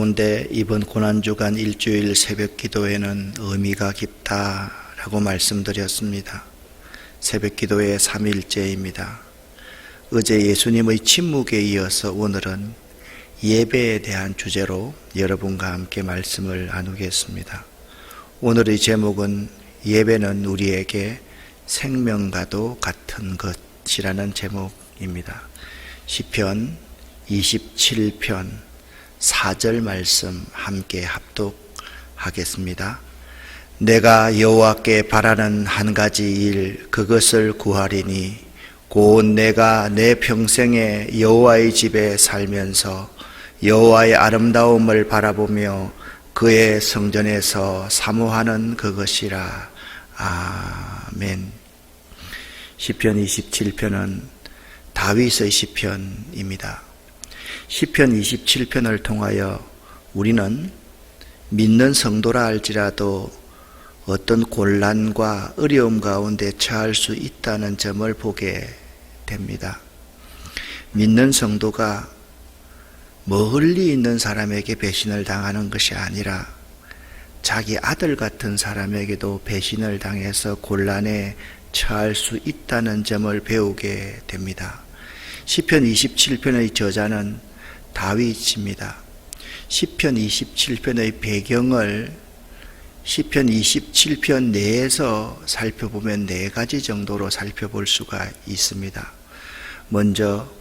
가운데 이번 고난주간 일주일 새벽 기도회는 의미가 깊다라고 말씀드렸습니다. 새벽 기도회 3일째입니다. 어제 예수님의 침묵에 이어서 오늘은 예배에 대한 주제로 여러분과 함께 말씀을 나누겠습니다. 오늘의 제목은 예배는 우리에게 생명과도 같은 것이라는 제목입니다. 시편 27편 4절 말씀 함께 합독하겠습니다. 내가 여호와께 바라는 한 가지 일 그것을 구하리니 곧 내가 내 평생에 여호와의 집에 살면서 여호와의 아름다움을 바라보며 그의 성전에서 사모하는 그것이라. 아멘. 시편 27편은 다윗의 시편입니다. 시편 27편을 통하여 우리는 믿는 성도라 할지라도 어떤 곤란과 어려움 가운데 처할 수 있다는 점을 보게 됩니다. 믿는 성도가 멀리 있는 사람에게 배신을 당하는 것이 아니라 자기 아들 같은 사람에게도 배신을 당해서 곤란에 처할 수 있다는 점을 배우게 됩니다. 시편 27편의 저자는 다윗입니다. 시편 27편의 배경을 시편 27편 내에서 살펴보면 4가지 정도로 살펴볼 수가 있습니다. 먼저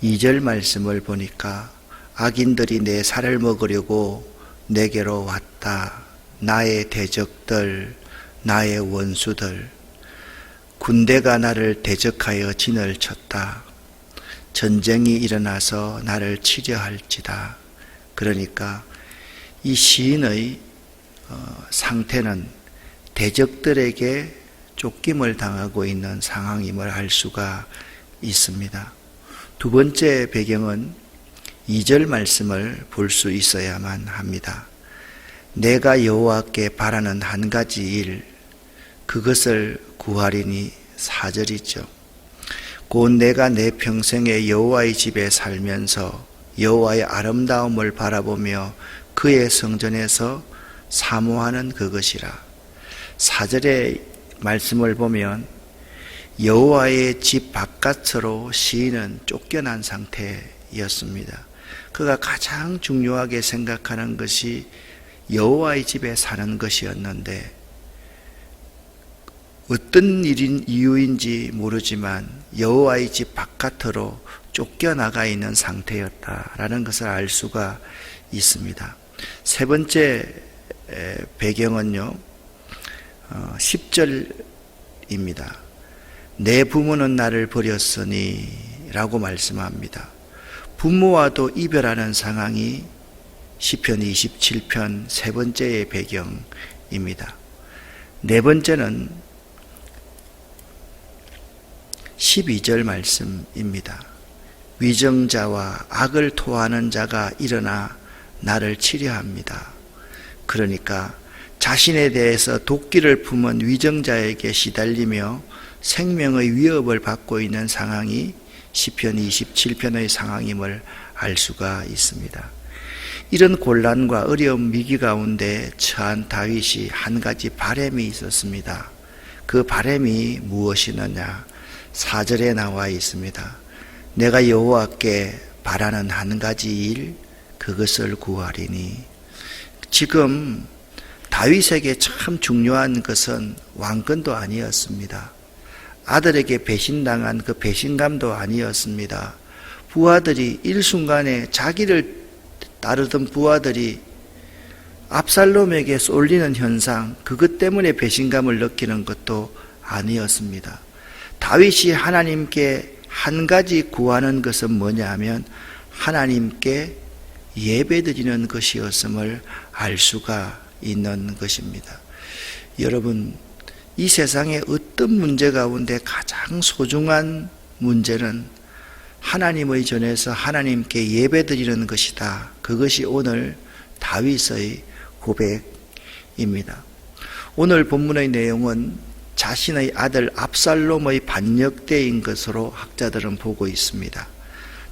2절 말씀을 보니까 악인들이 내 살을 먹으려고 내게로 왔다. 나의 대적들, 나의 원수들. 군대가 나를 대적하여 진을 쳤다. 전쟁이 일어나서 나를 치려할지다. 그러니까 이 시인의 상태는 대적들에게 쫓김을 당하고 있는 상황임을 알 수가 있습니다. 두 번째 배경은 2절 말씀을 볼 수 있어야만 합니다. 내가 여호와께 바라는 한 가지 일 그것을 구하리니 4절이죠. 곧 내가 내 평생에 여호와의 집에 살면서 여호와의 아름다움을 바라보며 그의 성전에서 사모하는 그것이라. 4절의 말씀을 보면 여호와의 집 바깥으로 시인은 쫓겨난 상태였습니다. 그가 가장 중요하게 생각하는 것이 여호와의 집에 사는 것이었는데 어떤 이유인지 모르지만 여호와의 집 바깥으로 쫓겨나가 있는 상태였다라는 것을 알 수가 있습니다. 세 번째 배경은요, 10절입니다. 내 부모는 나를 버렸으니 라고 말씀합니다. 부모와도 이별하는 상황이 시편 27편 세 번째의 배경입니다. 네 번째는 12절 말씀입니다. 위정자와 악을 토하는 자가 일어나 나를 치려합니다. 그러니까 자신에 대해서 도끼를 품은 위정자에게 시달리며 생명의 위협을 받고 있는 상황이 시편 27편의 상황임을 알 수가 있습니다. 이런 곤란과 어려움 위기 가운데 처한 다윗이 한 가지 바람이 있었습니다. 그 바람이 무엇이느냐? 4절에 나와 있습니다. 내가 여호와께 바라는 한 가지 일 그것을 구하리니. 지금 다윗에게 참 중요한 것은 왕권도 아니었습니다. 아들에게 배신당한 그 배신감도 아니었습니다. 부하들이 일순간에 자기를 따르던 부하들이 압살롬에게 쏠리는 현상, 그것 때문에 배신감을 느끼는 것도 아니었습니다. 다윗이 하나님께 한 가지 구하는 것은 뭐냐 하면 하나님께 예배드리는 것이었음을 알 수가 있는 것입니다. 여러분, 이 세상의 어떤 문제 가운데 가장 소중한 문제는 하나님의 전에서 하나님께 예배드리는 것이다. 그것이 오늘 다윗의 고백입니다. 오늘 본문의 내용은 자신의 아들 압살롬의 반역대인 것으로 학자들은 보고 있습니다.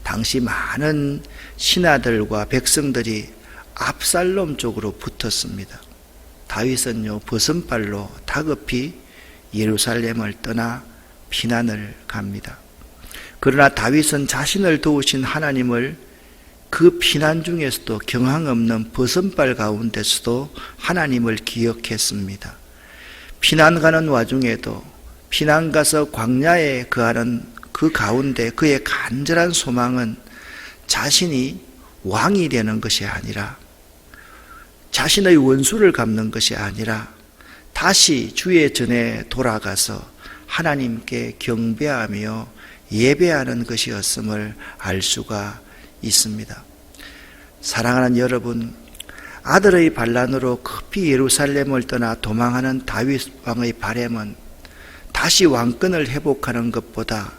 당시 많은 신하들과 백성들이 압살롬 쪽으로 붙었습니다. 다윗은요, 버선발로 다급히 예루살렘을 떠나 피난을 갑니다. 그러나 다윗은 자신을 도우신 하나님을 그 피난 중에서도 경황 없는 버선발 가운데서도 하나님을 기억했습니다. 피난 가는 와중에도 피난 가서 광야에 거하는 그 가운데 그의 간절한 소망은 자신이 왕이 되는 것이 아니라, 자신의 원수를 갚는 것이 아니라 다시 주의 전에 돌아가서 하나님께 경배하며 예배하는 것이었음을 알 수가 있습니다. 사랑하는 여러분, 아들의 반란으로 급히 예루살렘을 떠나 도망하는 다윗 왕의 바람은 다시 왕권을 회복하는 것보다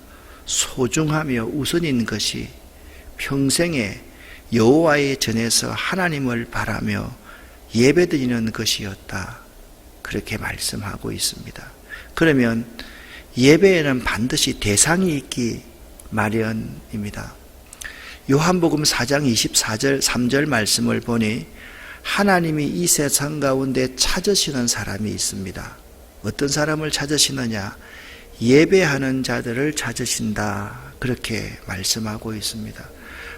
소중하며 우선인 것이 평생에 여호와의 전에서 하나님을 바라며 예배드리는 것이었다, 그렇게 말씀하고 있습니다. 그러면 예배에는 반드시 대상이 있기 마련입니다. 요한복음 4장 24절 3절 말씀을 보니 하나님이 이 세상 가운데 찾으시는 사람이 있습니다. 어떤 사람을 찾으시느냐? 예배하는 자들을 찾으신다, 그렇게 말씀하고 있습니다.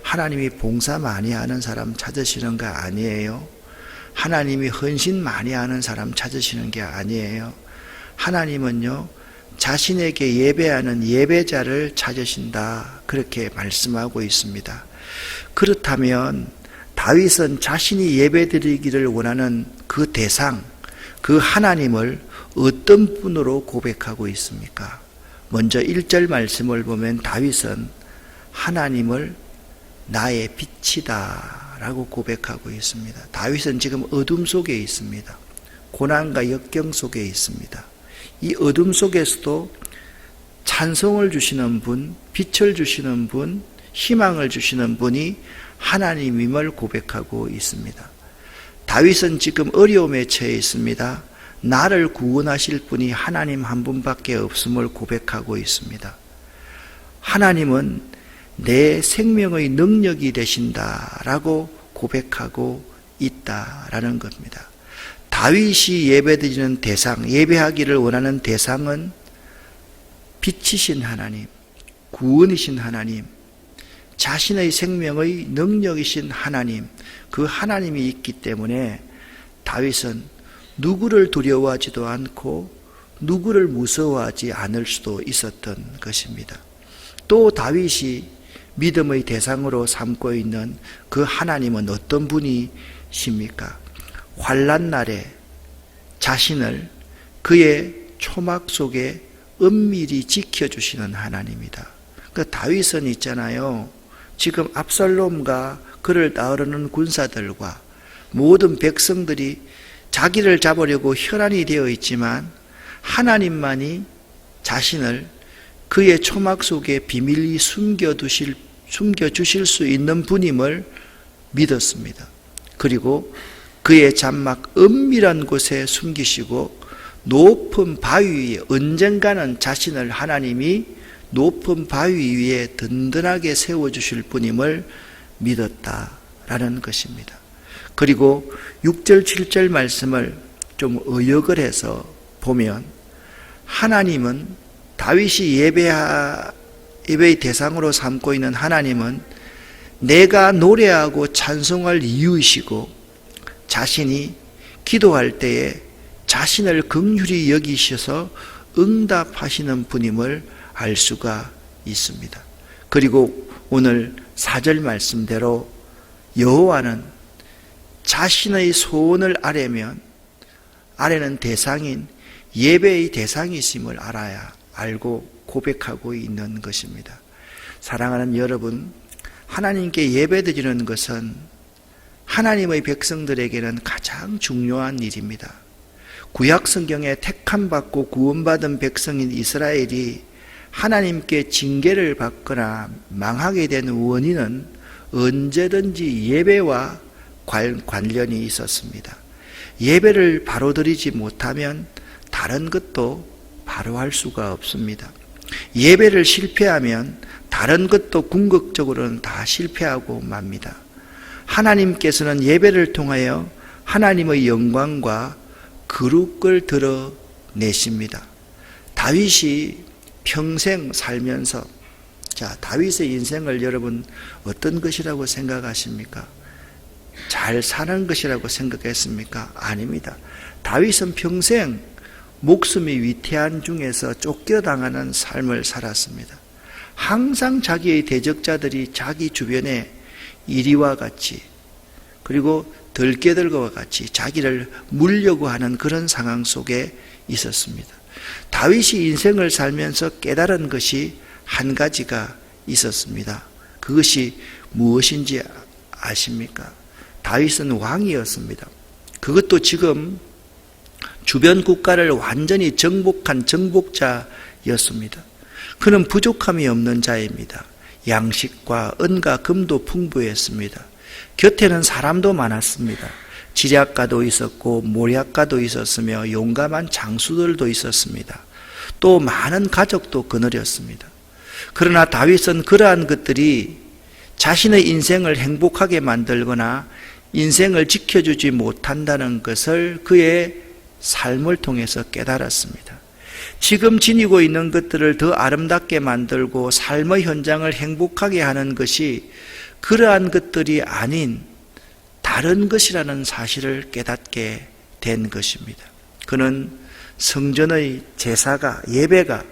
하나님이 봉사 많이 하는 사람 찾으시는 거 아니에요. 하나님이 헌신 많이 하는 사람 찾으시는 게 아니에요. 하나님은요, 자신에게 예배하는 예배자를 찾으신다, 그렇게 말씀하고 있습니다. 그렇다면 다윗은 자신이 예배드리기를 원하는 그 대상, 그 하나님을 어떤 분으로 고백하고 있습니까? 먼저 1절 말씀을 보면 다윗은 하나님을 나의 빛이다 라고 고백하고 있습니다. 다윗은 지금 어둠 속에 있습니다. 고난과 역경 속에 있습니다. 이 어둠 속에서도 찬송을 주시는 분, 빛을 주시는 분, 희망을 주시는 분이 하나님임을 고백하고 있습니다. 다윗은 지금 어려움에 처해 있습니다. 나를 구원하실 분이 하나님 한 분밖에 없음을 고백하고 있습니다. 하나님은 내 생명의 능력이 되신다라고 고백하고 있다라는 겁니다. 다윗이 예배드리는 대상, 예배하기를 원하는 대상은 빛이신 하나님, 구원이신 하나님, 자신의 생명의 능력이신 하나님, 그 하나님이 있기 때문에 다윗은 누구를 두려워하지도 않고 누구를 무서워하지 않을 수도 있었던 것입니다. 또 다윗이 믿음의 대상으로 삼고 있는 그 하나님은 어떤 분이십니까? 환난 날에 자신을 그의 초막 속에 은밀히 지켜주시는 하나님이다. 그 다윗은 있잖아요, 지금 압살롬과 그를 따르는 군사들과 모든 백성들이 자기를 잡으려고 혈안이 되어 있지만 하나님만이 자신을 그의 초막 속에 비밀히 숨겨주실 수 있는 분임을 믿었습니다. 그리고 그의 장막 은밀한 곳에 숨기시고 높은 바위 위에, 언젠가는 자신을 하나님이 높은 바위 위에 든든하게 세워주실 분임을 믿었다라는 것입니다. 그리고 6절 7절 말씀을 좀 의역을 해서 보면 하나님은 다윗이 예배의 대상으로 삼고 있는 하나님은 내가 노래하고 찬송할 이유이시고 자신이 기도할 때에 자신을 긍휼히 여기셔서 응답하시는 분임을 알 수가 있습니다. 그리고 오늘 4절 말씀대로 여호와는 자신의 소원을 아뢰면, 아뢰는 대상인 예배의 대상이심을 알고 고백하고 있는 것입니다. 사랑하는 여러분, 하나님께 예배드리는 것은 하나님의 백성들에게는 가장 중요한 일입니다. 구약 성경에 택함받고 구원받은 백성인 이스라엘이 하나님께 징계를 받거나 망하게 된 원인은 언제든지 예배와 관련이 있었습니다. 예배를 바로 드리지 못하면 다른 것도 바로 할 수가 없습니다. 예배를 실패하면 다른 것도 궁극적으로는 다 실패하고 맙니다. 하나님께서는 예배를 통하여 하나님의 영광과 거룩을 드러내십니다. 다윗이 평생 살면서, 다윗의 인생을 여러분 어떤 것이라고 생각하십니까? 잘 사는 것이라고 생각했습니까? 아닙니다. 다윗은 평생 목숨이 위태한 중에서 쫓겨당하는 삶을 살았습니다. 항상 자기의 대적자들이 자기 주변에 이리와 같이, 그리고 들깨들과 같이 자기를 물려고 하는 그런 상황 속에 있었습니다. 다윗이 인생을 살면서 깨달은 것이 한 가지가 있었습니다. 그것이 무엇인지 아십니까? 다윗은 왕이었습니다. 그것도 지금 주변 국가를 완전히 정복한 정복자였습니다. 그는 부족함이 없는 자입니다. 양식과 은과 금도 풍부했습니다. 곁에는 사람도 많았습니다. 지략가도 있었고 모략가도 있었으며 용감한 장수들도 있었습니다. 또 많은 가족도 거느렸습니다. 그러나 다윗은 그러한 것들이 자신의 인생을 행복하게 만들거나 인생을 지켜주지 못한다는 것을 그의 삶을 통해서 깨달았습니다. 지금 지니고 있는 것들을 더 아름답게 만들고 삶의 현장을 행복하게 하는 것이 그러한 것들이 아닌 다른 것이라는 사실을 깨닫게 된 것입니다. 그는 성전의 제사가, 예배가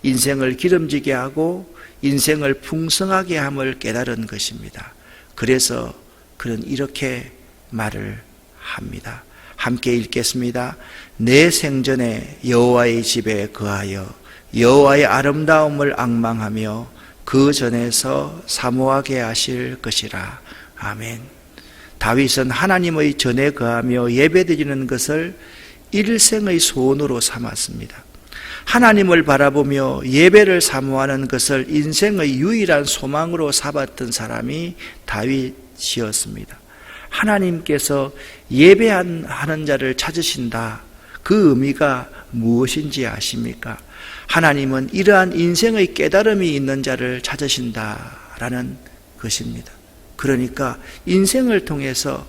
인생을 기름지게 하고 인생을 풍성하게 함을 깨달은 것입니다. 그래서 그는 이렇게 말을 합니다. 함께 읽겠습니다. 내 생전에 여호와의 집에 거하여 여호와의 아름다움을 앙망하며 그 전에서 사모하게 하실 것이라. 아멘. 다윗은 하나님의 전에 거하며 예배드리는 것을 일생의 소원으로 삼았습니다. 하나님을 바라보며 예배를 사모하는 것을 인생의 유일한 소망으로 삼았던 사람이 다윗이었습니다. 하나님께서 예배하는 자를 찾으신다. 그 의미가 무엇인지 아십니까? 하나님은 이러한 인생의 깨달음이 있는 자를 찾으신다라는 것입니다. 그러니까 인생을 통해서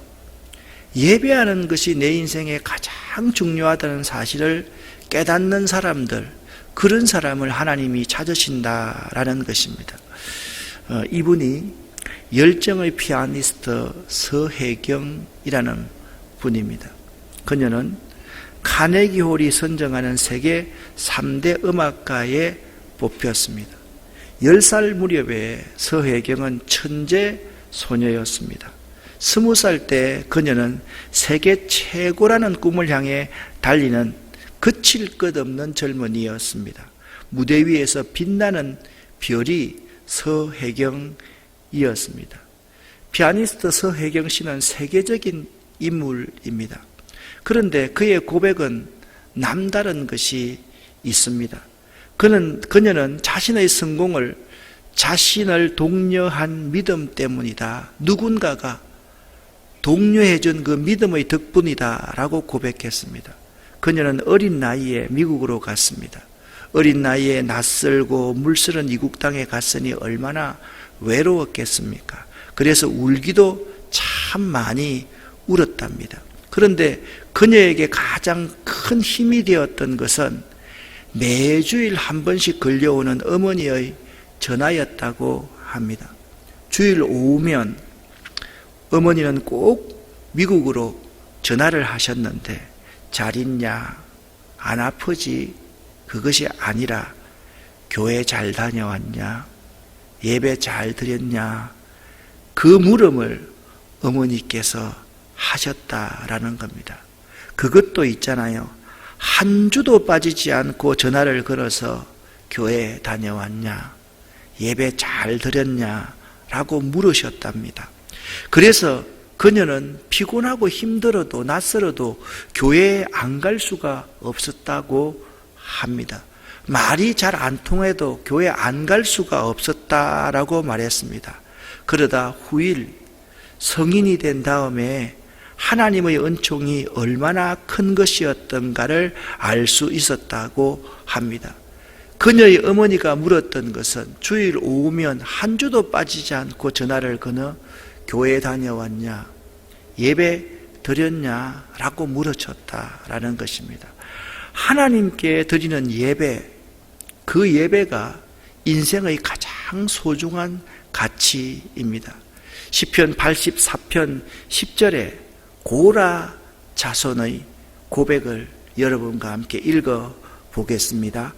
예배하는 것이 내 인생에 가장 중요하다는 사실을 깨닫는 사람들, 그런 사람을 하나님이 찾으신다라는 것입니다. 이분이 열정의 피아니스트 서혜경이라는 분입니다. 그녀는 카네기 홀이 선정하는 세계 3대 음악가에 뽑혔습니다. 10살 무렵에 서혜경은 천재 소녀였습니다. 20살 때 그녀는 세계 최고라는 꿈을 향해 달리는 그칠 것 없는 젊은이였습니다. 무대 위에서 빛나는 별이 서혜경이었습니다. 피아니스트 서혜경 씨는 세계적인 인물입니다. 그런데 그의 고백은 남다른 것이 있습니다. 그녀는 자신의 성공을 자신을 독려한 믿음 때문이다. 누군가가 독려해준 그 믿음의 덕분이다 라고 고백했습니다. 그녀는 어린 나이에 미국으로 갔습니다. 어린 나이에 낯설고 물쓰는 이국 땅에 갔으니 얼마나 외로웠겠습니까? 그래서 울기도 참 많이 울었답니다. 그런데 그녀에게 가장 큰 힘이 되었던 것은 매주일 한 번씩 걸려오는 어머니의 전화였다고 합니다. 주일 오후면 어머니는 꼭 미국으로 전화를 하셨는데 잘 있냐? 안 아프지? 그것이 아니라 교회 잘 다녀왔냐? 예배 잘 드렸냐? 그 물음을 어머니께서 하셨다라는 겁니다. 그것도 있잖아요. 한 주도 빠지지 않고 전화를 걸어서 교회 다녀왔냐? 예배 잘 드렸냐? 라고 물으셨답니다. 그래서 그녀는 피곤하고 힘들어도 낯설어도 교회에 안 갈 수가 없었다고 합니다. 말이 잘 안 통해도 교회 안 갈 수가 없었다라고 말했습니다. 그러다 후일 성인이 된 다음에 하나님의 은총이 얼마나 큰 것이었던가를 알 수 있었다고 합니다. 그녀의 어머니가 물었던 것은 주일 오후면 한 주도 빠지지 않고 전화를 걸어 교회 다녀왔냐? 예배 드렸냐? 라고 물어쳤다라는 것입니다. 하나님께 드리는 예배, 그 예배가 인생의 가장 소중한 가치입니다. 시편 84편 10절에 고라 자손의 고백을 여러분과 함께 읽어 보겠습니다.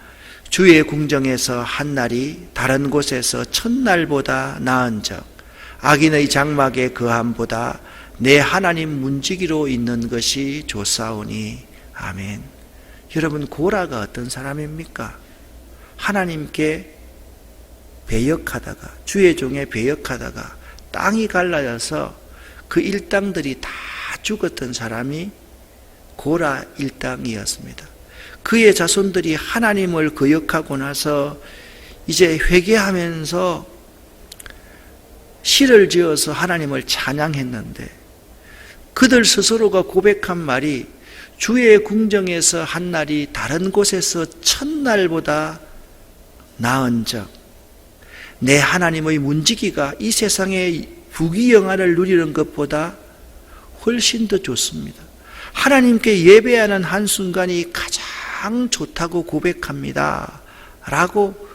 주의 궁정에서 한 날이 다른 곳에서 첫날보다 나은즉 악인의 장막의 거함보다 내 하나님 문지기로 있는 것이 좋사오니. 아멘. 여러분, 고라가 어떤 사람입니까? 하나님께 배역하다가, 주의 종에 배역하다가 땅이 갈라져서 그 일당들이 다 죽었던 사람이 고라 일당이었습니다. 그의 자손들이 하나님을 거역하고 나서 이제 회개하면서 시를 지어서 하나님을 찬양했는데, 그들 스스로가 고백한 말이 주의 궁정에서 한 날이 다른 곳에서 첫날보다 나은즉 내 하나님의 문지기가 이 세상의 부귀영화를 누리는 것보다 훨씬 더 좋습니다. 하나님께 예배하는 한순간이 가장 좋다고 고백합니다 라고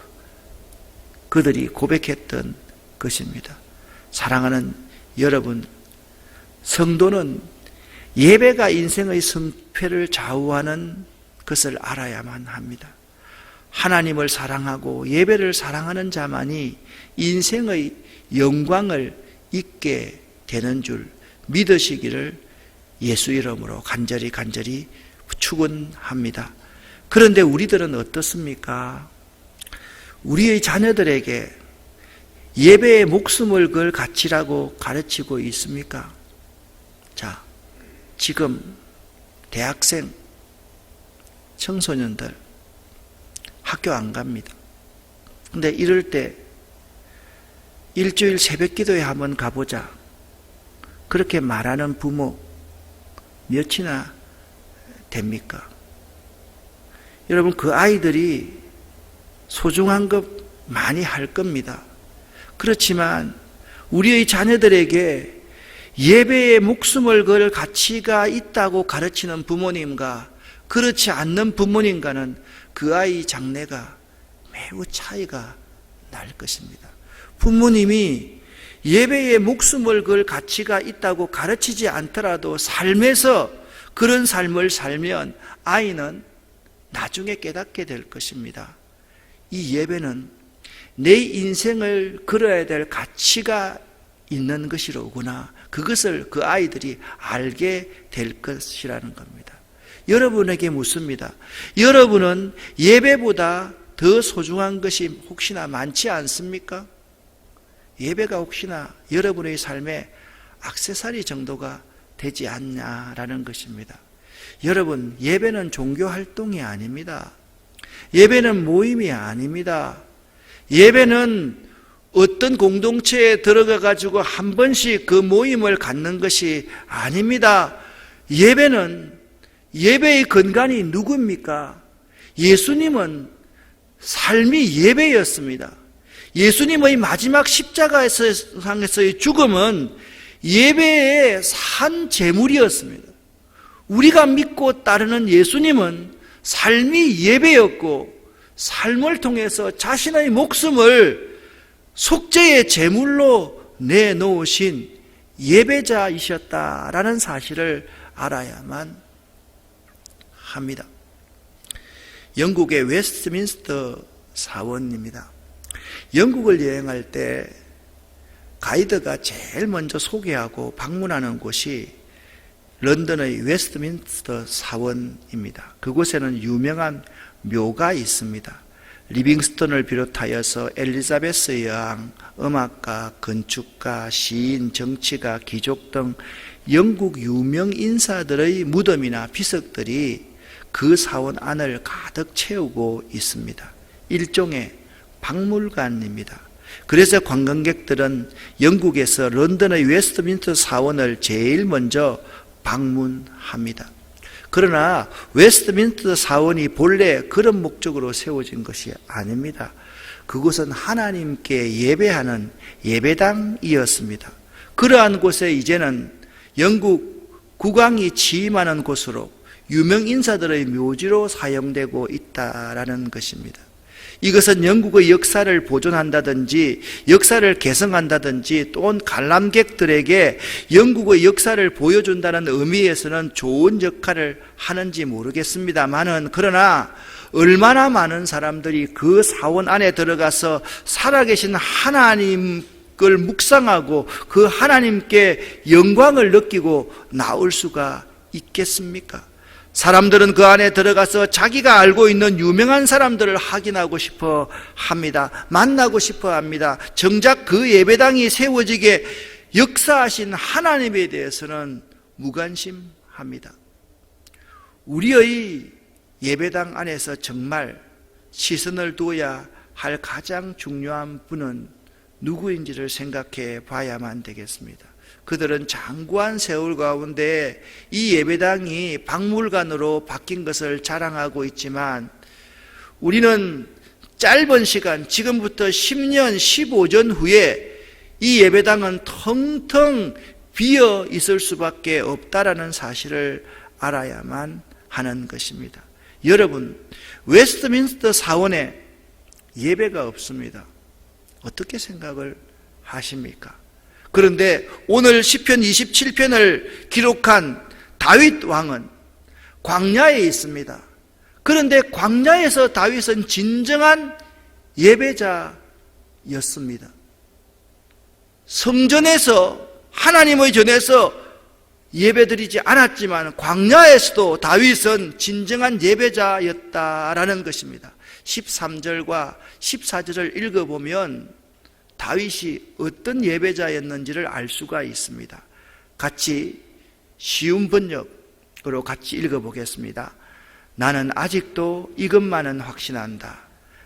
그들이 고백했던 것입니다. 사랑하는 여러분, 성도는 예배가 인생의 성패를 좌우하는 것을 알아야만 합니다. 하나님을 사랑하고 예배를 사랑하는 자만이 인생의 영광을 잊게 되는 줄 믿으시기를 예수 이름으로 간절히 축원합니다. 그런데 우리들은 어떻습니까? 우리의 자녀들에게 예배에 목숨을 걸 가치라고 가르치고 있습니까? 자, 지금 대학생, 청소년들 학교 안 갑니다. 근데 이럴 때 일주일 새벽 기도회 한번 가보자, 그렇게 말하는 부모 몇이나 됩니까? 여러분, 그 아이들이 소중한 것 많이 할 겁니다. 그렇지만 우리의 자녀들에게 예배에 목숨을 걸 가치가 있다고 가르치는 부모님과 그렇지 않는 부모님과는 그 아이 장래가 매우 차이가 날 것입니다. 부모님이 예배에 목숨을 걸 가치가 있다고 가르치지 않더라도 삶에서 그런 삶을 살면 아이는 나중에 깨닫게 될 것입니다. 이 예배는 내 인생을 걸어야 될 가치가 있는 것이로구나, 그것을 그 아이들이 알게 될 것이라는 겁니다. 여러분에게 묻습니다. 여러분은 예배보다 더 소중한 것이 혹시나 많지 않습니까? 예배가 혹시나 여러분의 삶에 액세서리 정도가 되지 않냐라는 것입니다. 여러분, 예배는 종교 활동이 아닙니다. 예배는 모임이 아닙니다. 예배는 어떤 공동체에 들어가 가지고 한 번씩 그 모임을 갖는 것이 아닙니다. 예배는, 예배의 근간이 누굽니까? 예수님은 삶이 예배였습니다. 예수님의 마지막 십자가상에서의 죽음은 예배의 산 제물이었습니다. 우리가 믿고 따르는 예수님은 삶이 예배였고, 삶을 통해서 자신의 목숨을 속죄의 제물로 내놓으신 예배자이셨다라는 사실을 알아야만 합니다. 영국의 웨스트민스터 사원입니다. 영국을 여행할 때 가이드가 제일 먼저 소개하고 방문하는 곳이 런던의 웨스트민스터 사원입니다. 그곳에는 유명한 묘가 있습니다. 리빙스턴을 비롯하여서 엘리자베스 여왕, 음악가, 건축가, 시인, 정치가, 귀족 등 영국 유명 인사들의 무덤이나 비석들이 그 사원 안을 가득 채우고 있습니다. 일종의 박물관입니다. 그래서 관광객들은 영국에서 런던의 웨스트민스터 사원을 제일 먼저 방문합니다. 그러나 웨스트민스터 사원이 본래 그런 목적으로 세워진 것이 아닙니다. 그곳은 하나님께 예배하는 예배당이었습니다. 그러한 곳에 이제는 영국 국왕이 취임하는 곳으로 유명 인사들의 묘지로 사용되고 있다라는 것입니다. 이것은 영국의 역사를 보존한다든지 역사를 개성한다든지 또는 관람객들에게 영국의 역사를 보여준다는 의미에서는 좋은 역할을 하는지 모르겠습니다만은, 그러나 얼마나 많은 사람들이 그 사원 안에 들어가서 살아계신 하나님을 묵상하고 그 하나님께 영광을 느끼고 나올 수가 있겠습니까? 사람들은 그 안에 들어가서 자기가 알고 있는 유명한 사람들을 확인하고 싶어 합니다. 만나고 싶어 합니다. 정작 그 예배당이 세워지게 역사하신 하나님에 대해서는 무관심합니다. 우리의 예배당 안에서 정말 시선을 두어야 할 가장 중요한 분은 누구인지를 생각해 봐야만 되겠습니다. 그들은 장구한 세월 가운데 이 예배당이 박물관으로 바뀐 것을 자랑하고 있지만, 우리는 짧은 시간, 지금부터 10년, 15년 후에 이 예배당은 텅텅 비어 있을 수밖에 없다라는 사실을 알아야만 하는 것입니다. 여러분, 웨스트민스터 사원에 예배가 없습니다. 어떻게 생각을 하십니까? 그런데 오늘 시편 27편을 기록한 다윗 왕은 광야에 있습니다. 그런데 광야에서 다윗은 진정한 예배자였습니다. 성전에서, 하나님의 전에서 예배드리지 않았지만 광야에서도 다윗은 진정한 예배자였다라는 것입니다. 13절과 14절을 읽어보면 다윗이 어떤 예배자였는지를 알 수가 있습니다. 같이 쉬운 번역으로 같이 읽어보겠습니다. 나는 아직도 이것만은 확신한다.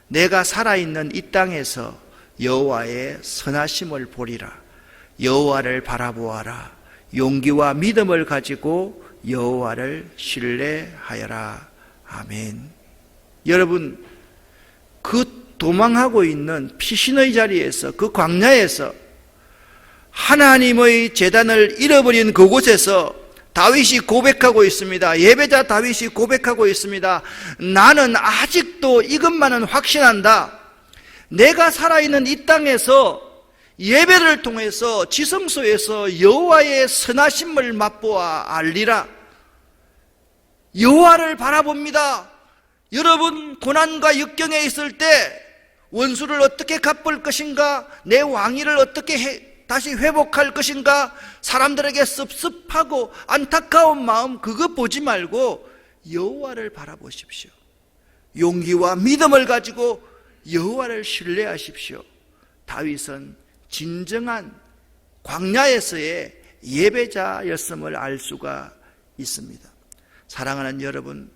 내가 살아있는 이 땅에서 여호와의 선하심을 보리라. 여호와를 바라보아라. 용기와 믿음을 가지고 여호와를 신뢰하여라. 아멘. 여러분, 그 도망하고 있는 피신의 자리에서, 그 광야에서 하나님의 제단을 잃어버린 그곳에서 다윗이 고백하고 있습니다. 예배자 다윗이 고백하고 있습니다. 나는 아직도 이것만은 확신한다. 내가 살아있는 이 땅에서 예배를 통해서 지성소에서 여호와의 선하심을 맛보아 알리라. 여호와를 바라봅니다. 여러분, 고난과 역경에 있을 때 원수를 어떻게 갚을 것인가, 내 왕위를 어떻게 다시 회복할 것인가, 사람들에게 섭섭하고 안타까운 마음, 그거 보지 말고 여호와를 바라보십시오. 용기와 믿음을 가지고 여호와를 신뢰하십시오. 다윗은 진정한 광야에서의 예배자였음을 알 수가 있습니다. 사랑하는 여러분,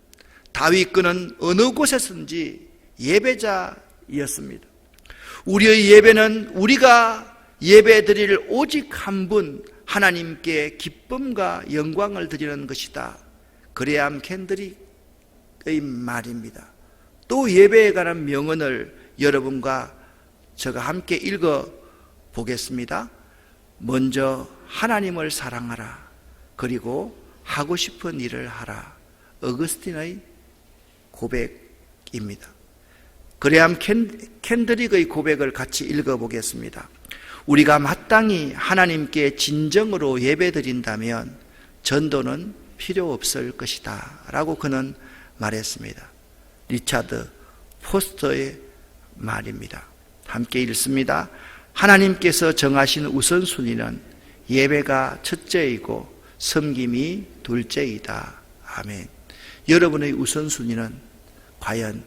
다윗 그는 어느 곳에서든지 예배자였습니다. 우리의 예배는 우리가 예배드릴 오직 한 분, 하나님께 기쁨과 영광을 드리는 것이다. 그레암 캔드릭의 말입니다. 또 예배에 관한 명언을 여러분과 제가 함께 읽어보겠습니다. 먼저 하나님을 사랑하라. 그리고 하고 싶은 일을 하라. 어거스틴의 고백입니다. 그레암 캔드릭의 고백을 같이 읽어보겠습니다. 우리가 마땅히 하나님께 진정으로 예배드린다면 전도는 필요 없을 것이다 라고 그는 말했습니다. 리차드 포스터의 말입니다. 함께 읽습니다. 하나님께서 정하신 우선순위는 예배가 첫째이고 섬김이 둘째이다. 아멘. 여러분의 우선순위는 과연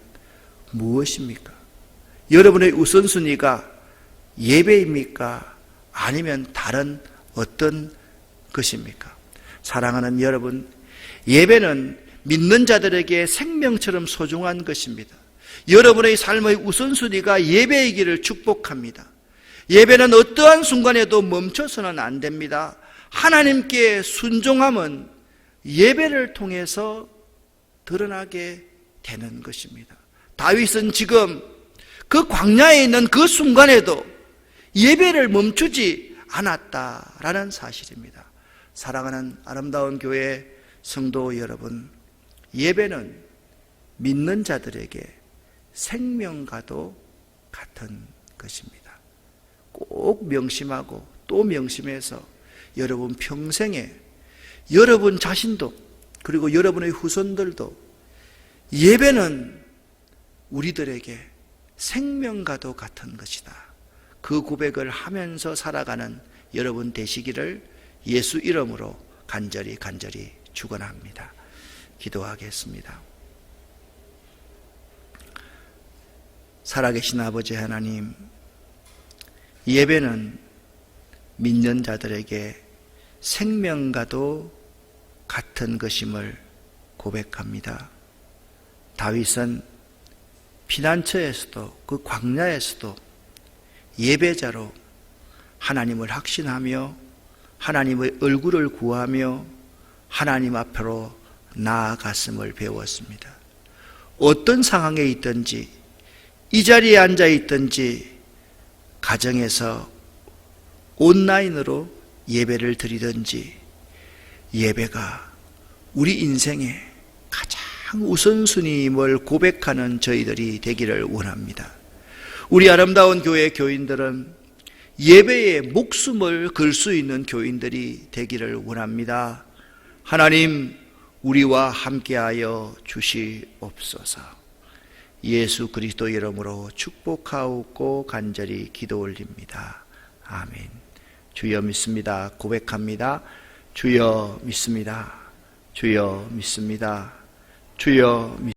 무엇입니까? 여러분의 우선순위가 예배입니까? 아니면 다른 어떤 것입니까? 사랑하는 여러분, 예배는 믿는 자들에게 생명처럼 소중한 것입니다. 여러분의 삶의 우선순위가 예배이기를 축복합니다. 예배는 어떠한 순간에도 멈춰서는 안 됩니다. 하나님께 순종함은 예배를 통해서 드러나게 되는 것입니다. 다윗은 지금 그 광야에 있는 그 순간에도 예배를 멈추지 않았다라는 사실입니다. 사랑하는 아름다운 교회 성도 여러분, 예배는 믿는 자들에게 생명과도 같은 것입니다. 꼭 명심하고 또 명심해서 여러분 평생에 여러분 자신도 그리고 여러분의 후손들도 예배는 우리들에게 생명과도 같은 것이다. 그 고백을 하면서 살아가는 여러분 되시기를 예수 이름으로 간절히 축원합니다. 기도하겠습니다. 살아계신 아버지 하나님, 예배는 믿는 자들에게 생명과도 같은 것임을 고백합니다. 다윗은 피난처에서도 그 광야에서도 예배자로 하나님을 확신하며 하나님의 얼굴을 구하며 하나님 앞으로 나아갔음을 배웠습니다. 어떤 상황에 있든지 이 자리에 앉아 있든지 가정에서 온라인으로 예배를 드리든지 예배가 우리 인생의 가장 우선순위임을 고백하는 저희들이 되기를 원합니다. 우리 아름다운 교회 교인들은 예배에 목숨을 걸 수 있는 교인들이 되기를 원합니다. 하나님, 우리와 함께하여 주시옵소서. 예수 그리스도 이름으로 축복하옵고 간절히 기도 올립니다. 아멘. 주여 믿습니다. 고백합니다. 주여 믿습니다. 주여 믿습니다. 주여 믿습니다.